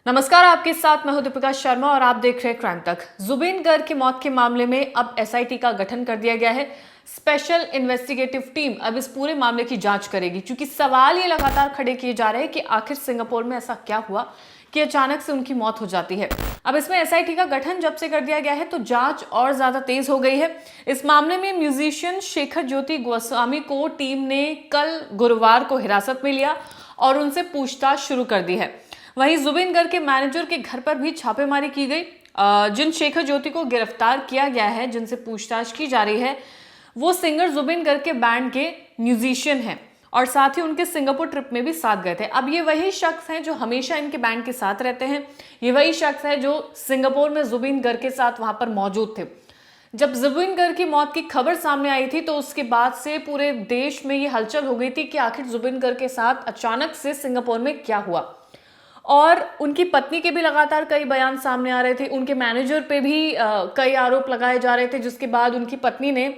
नमस्कार, आपके साथ मैं हूं दीपिका शर्मा और आप देख रहे हैं क्राइम तक। जुबिन गर्ग की मौत के मामले में अब एसआईटी का गठन कर दिया गया है। स्पेशल इन्वेस्टिगेटिव टीम अब इस पूरे मामले की जांच करेगी, क्योंकि सवाल ये लगातार खड़े किए जा रहे हैं कि आखिर सिंगापुर में ऐसा क्या हुआ कि अचानक से उनकी मौत हो जाती है। अब इसमें एसआईटी का गठन जब से कर दिया गया है तो जांच और ज्यादा तेज हो गई है। इस मामले में म्यूजिशियन शेखर ज्योति गोस्वामी को टीम ने कल गुरुवार को हिरासत में लिया और उनसे पूछताछ शुरू कर दी है। वहीं जुबिन गर्ग के मैनेजर के घर पर भी छापेमारी की गई। जिन शेखर ज्योति को गिरफ्तार किया गया है, जिनसे पूछताछ की जा रही है, वो सिंगर जुबिन गर्ग के बैंड के म्यूजिशियन हैं और साथ ही उनके सिंगापुर ट्रिप में भी साथ गए थे। अब ये वही शख्स हैं जो हमेशा इनके बैंड के साथ रहते हैं। ये वही शख्स है जो सिंगापुर में जुबिन गर्ग के साथ वहां पर मौजूद थे। जब जुबिन गर्ग की मौत की खबर सामने आई थी तो उसके बाद से पूरे देश में ये हलचल हो गई थी कि आखिर जुबिन गर्ग के साथ अचानक से सिंगापुर में क्या हुआ। और उनकी पत्नी के भी लगातार कई बयान सामने आ रहे थे। उनके मैनेजर पे भी कई आरोप लगाए जा रहे थे, जिसके बाद उनकी पत्नी ने,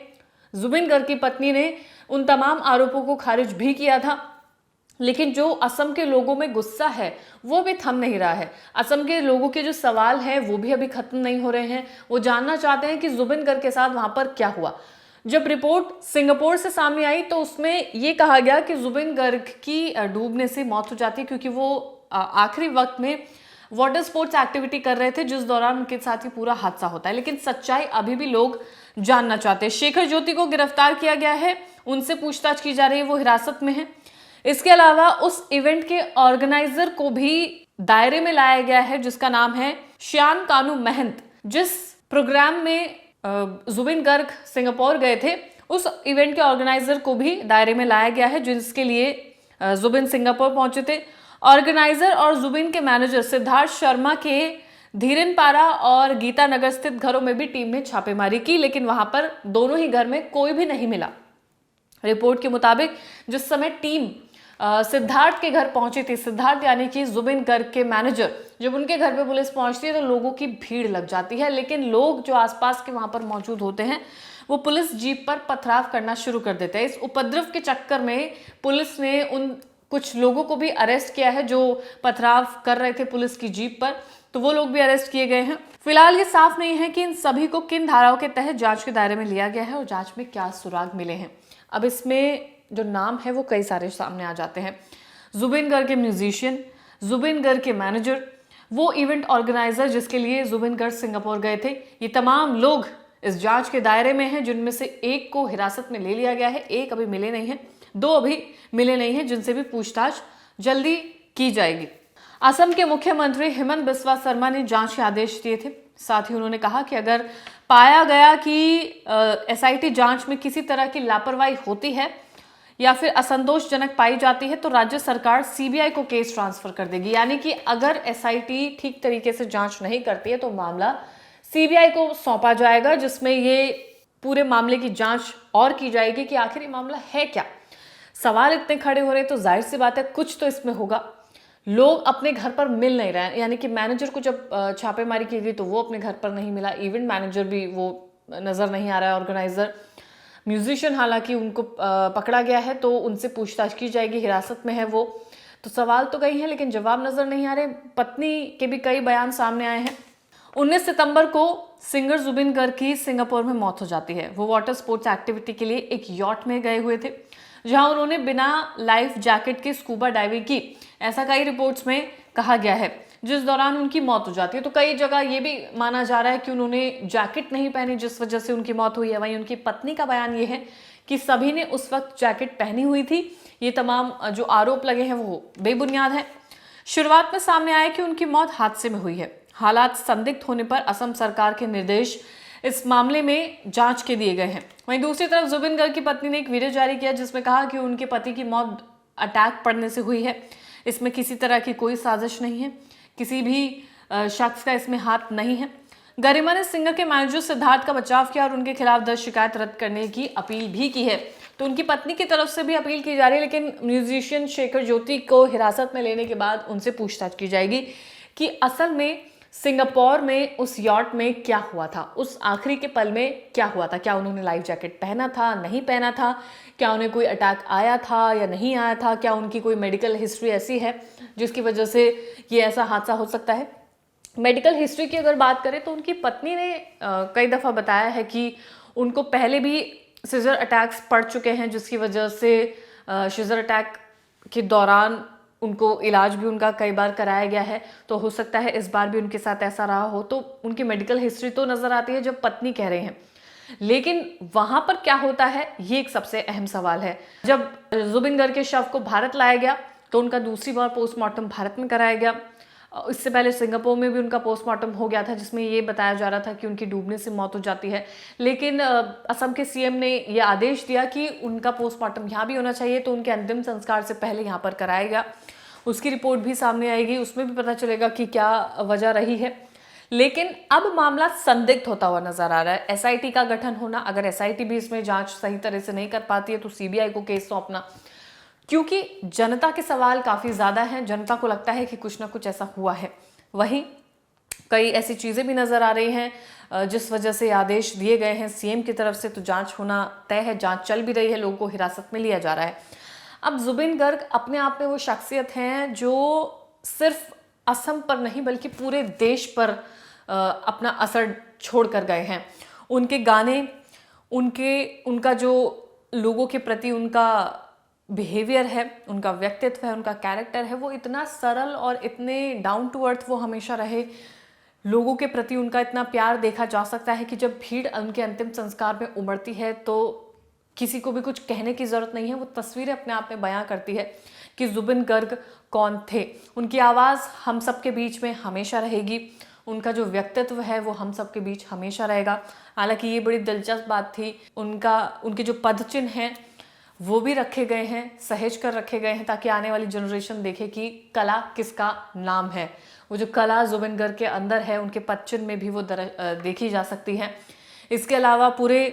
जुबिन गर्ग की पत्नी ने उन तमाम आरोपों को खारिज भी किया था। लेकिन जो असम के लोगों में गुस्सा है वो भी थम नहीं रहा है। असम के लोगों के जो सवाल हैं वो भी अभी खत्म नहीं हो रहे हैं। वो जानना चाहते हैं कि जुबिन गर्ग के साथ वहां पर क्या हुआ। जब रिपोर्ट सिंगापुर से सामने आई तो उसमें ये कहा गया कि जुबिन गर्ग की डूबने से मौत हो जाती है, क्योंकि वो आखिरी वक्त में वाटर स्पोर्ट्स एक्टिविटी कर रहे थे, जिस दौरान उनके साथ ही पूरा हादसा होता है। लेकिन सच्चाई अभी भी लोग जानना चाहते हैं। शेखर ज्योति को गिरफ्तार किया गया है, उनसे पूछताछ की जा रही है, वो हिरासत में है। इसके अलावा उस इवेंट के ऑर्गेनाइजर को भी दायरे में लाया गया है, जिसका नाम है श्यान कानू महंत। जिस प्रोग्राम में जुबिन गर्ग सिंगापुर गए थे, उस इवेंट के ऑर्गेनाइजर को भी दायरे में लाया गया है, जिसके लिए जुबिन सिंगापुर पहुंचे थे। ऑर्गेनाइजर और जुबिन के मैनेजर सिद्धार्थ शर्मा के धीरेनपारा और गीता नगर स्थित घरों में भी टीम ने छापेमारी की, लेकिन वहां पर दोनों ही घर में कोई भी नहीं मिला। रिपोर्ट के मुताबिक जिस समय टीम सिद्धार्थ के घर पहुंची थी, सिद्धार्थ यानी कि जुबिन गर्ग के मैनेजर, जब उनके घर पे पुलिस पहुंचती है तो लोगों की भीड़ लग जाती है। लेकिन लोग जो आसपास के वहां पर मौजूद होते हैं वो पुलिस जीप पर पथराव करना शुरू कर देते हैं। इस उपद्रव के चक्कर में पुलिस ने उन कुछ लोगों को भी अरेस्ट किया है जो पथराव कर रहे थे पुलिस की जीप पर, तो वो लोग भी अरेस्ट किए गए हैं। फिलहाल ये साफ नहीं है कि इन सभी को किन धाराओं के तहत जांच के दायरे में लिया गया है और जांच में क्या सुराग मिले हैं। अब इसमें जो नाम है वो कई सारे सामने आ जाते हैं। जुबिन गर्ग के म्यूजिशियन, जुबिन गर्ग के मैनेजर, वो इवेंट ऑर्गेनाइजर जिसके लिए जुबिन गर्ग सिंगापुर गए थे, ये तमाम लोग इस जांच के दायरे में हैं, जिनमें से एक को हिरासत में ले लिया गया है, एक अभी मिले नहीं है, दो अभी मिले नहीं हैं, जिनसे भी पूछताछ जल्दी की जाएगी। असम के मुख्यमंत्री हेमंत बिस्वा शर्मा ने जांच के आदेश दिए थे। साथ ही उन्होंने कहा कि अगर पाया गया कि एसआईटी जांच में किसी तरह की लापरवाही होती है या फिर असंतोषजनक पाई जाती है तो राज्य सरकार सीबीआई को केस ट्रांसफर कर देगी। यानी कि अगर एसआईटी ठीक तरीके से जांच नहीं करती है तो मामला सीबीआई को सौंपा जाएगा, जिसमें ये पूरे मामले की जांच और की जाएगी कि आखिर ये मामला है क्या। सवाल इतने खड़े हो रहे तो जाहिर सी बात है कुछ तो इसमें होगा। लोग अपने घर पर मिल नहीं रहे हैं, यानी कि मैनेजर को जब छापेमारी की गई तो वो अपने घर पर नहीं मिला, इवेंट मैनेजर भी वो नजर नहीं आ रहा है, ऑर्गेनाइजर, म्यूजिशियन हालांकि उनको पकड़ा गया है तो उनसे पूछताछ की जाएगी, हिरासत में है वो। तो सवाल तो कई हैं लेकिन जवाब नजर नहीं आ रहे। पत्नी के भी कई बयान सामने आए हैं। 19 सितंबर को सिंगर जुबिन गर्ग की सिंगापुर में मौत हो जाती है। वो वाटर स्पोर्ट्स एक्टिविटी के लिए एक यॉट में गए हुए थे, जहां उन्होंने बिना लाइफ जैकेट के स्कूबा डाइविंग की, ऐसा कई रिपोर्ट्स में कहा गया है, जिस दौरान उनकी मौत हो जाती है। तो कई जगह ये भी माना जा रहा है कि उन्होंने जैकेट नहीं पहनी जिस वजह से उनकी मौत हुई है। वहीं उनकी पत्नी का बयान ये है कि सभी ने उस वक्त जैकेट पहनी हुई थी। ये तमाम जो आरोप लगे हैं वो बेबुनियाद है। शुरुआत में सामने आया कि उनकी मौत हादसे में हुई है। हालात संदिग्ध होने पर असम सरकार के निर्देश इस मामले में जांच के दिए गए हैं। वहीं दूसरी तरफ जुबिन गर्ग की पत्नी ने एक वीडियो जारी किया जिसमें कहा कि उनके पति की मौत अटैक पड़ने से हुई है। इसमें किसी तरह की कोई साजिश नहीं है, किसी भी शख्स का इसमें हाथ नहीं है। गरिमा ने सिंगर के मैनेजर सिद्धार्थ का बचाव किया और उनके खिलाफ दर्ज शिकायत रद्द करने की अपील भी की है। तो उनकी पत्नी की तरफ से भी अपील की जा रही है, लेकिन म्यूजिशियन शेखर ज्योति को हिरासत में लेने के बाद उनसे पूछताछ की जाएगी कि असल में सिंगापुर में उस यॉट में क्या हुआ था, उस आखिरी के पल में क्या हुआ था, क्या उन्होंने लाइफ जैकेट पहना था, नहीं पहना था, क्या उन्हें कोई अटैक आया था या नहीं आया था, क्या उनकी कोई मेडिकल हिस्ट्री ऐसी है जिसकी वजह से ये ऐसा हादसा हो सकता है। मेडिकल हिस्ट्री की अगर बात करें तो उनकी पत्नी ने कई दफ़ा बताया है कि उनको पहले भी सीजर अटैक्स पड़ चुके हैं, जिसकी वजह से सीजर अटैक के दौरान उनको इलाज भी उनका कई बार कराया गया है। तो हो सकता है इस बार भी उनके साथ ऐसा रहा हो। तो उनकी मेडिकल हिस्ट्री तो नज़र आती है जब पत्नी कह रहे हैं, लेकिन वहाँ पर क्या होता है ये एक सबसे अहम सवाल है। जब जुबिन गर्ग के शव को भारत लाया गया तो उनका दूसरी बार पोस्टमार्टम भारत में कराया गया। इससे पहले सिंगापुर में भी उनका पोस्टमार्टम हो गया था, जिसमें ये बताया जा रहा था कि उनकी डूबने से मौत हो जाती है। लेकिन असम के सीएम ने ये आदेश दिया कि उनका पोस्टमार्टम यहाँ भी होना चाहिए, तो उनके अंतिम संस्कार से पहले यहाँ पर कराया गया। उसकी रिपोर्ट भी सामने आएगी, उसमें भी पता चलेगा कि क्या वजह रही है। लेकिन अब मामला संदिग्ध होता हुआ नजर आ रहा है। एसआईटी का गठन होना, अगर एसआईटी भी इसमें जांच सही तरह से नहीं कर पाती है तो सीबीआई को केस सौंपना, क्योंकि जनता के सवाल काफी ज्यादा हैं। जनता को लगता है कि कुछ ना कुछ ऐसा हुआ है। वहीं कई ऐसी चीजें भी नजर आ रही हैं जिस वजह से आदेश दिए गए हैं सीएम की तरफ से, तो जांच होना तय है, जांच चल भी रही है, लोगों को हिरासत में लिया जा रहा है। अब जुबिन गर्ग अपने आप में वो शख्सियत हैं जो सिर्फ असम पर नहीं बल्कि पूरे देश पर अपना असर छोड़ कर गए हैं। उनके गाने, उनका जो लोगों के प्रति उनका बिहेवियर है, उनका व्यक्तित्व है, उनका कैरेक्टर है, वो इतना सरल और इतने डाउन टू अर्थ वो हमेशा रहे। लोगों के प्रति उनका इतना प्यार देखा जा सकता है कि जब भीड़ उनके अंतिम संस्कार में उमड़ती है तो किसी को भी कुछ कहने की ज़रूरत नहीं है। वो तस्वीरें अपने आप में बयां करती है कि जुबिन गर्ग कौन थे। उनकी आवाज़ हम सब के बीच में हमेशा रहेगी, उनका जो व्यक्तित्व है वो हम सब के बीच हमेशा रहेगा। हालांकि ये बड़ी दिलचस्प बात थी, उनके जो पदचिन्ह हैं वो भी रखे गए हैं, सहेज कर रखे गए हैं, ताकि आने वाली जनरेशन देखे कि कला किसका नाम है। वो जो कला जुबिन गर्ग के अंदर है उनके पदचिन्ह में भी वो देखी जा सकती है। इसके अलावा पूरे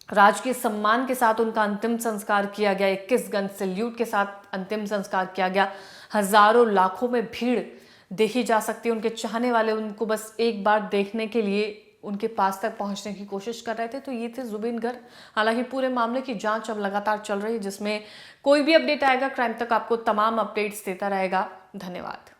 राजकीय सम्मान के साथ उनका अंतिम संस्कार किया गया, 21 गन सैल्यूट के साथ अंतिम संस्कार किया गया। हजारों लाखों में भीड़ देखी जा सकती है। उनके चाहने वाले उनको बस एक बार देखने के लिए उनके पास तक पहुंचने की कोशिश कर रहे थे। तो ये थे जुबिन गर्ग। हालांकि पूरे मामले की जांच अब लगातार चल रही है, जिसमें कोई भी अपडेट आएगा क्राइम तक आपको तमाम अपडेट्स देता रहेगा। धन्यवाद।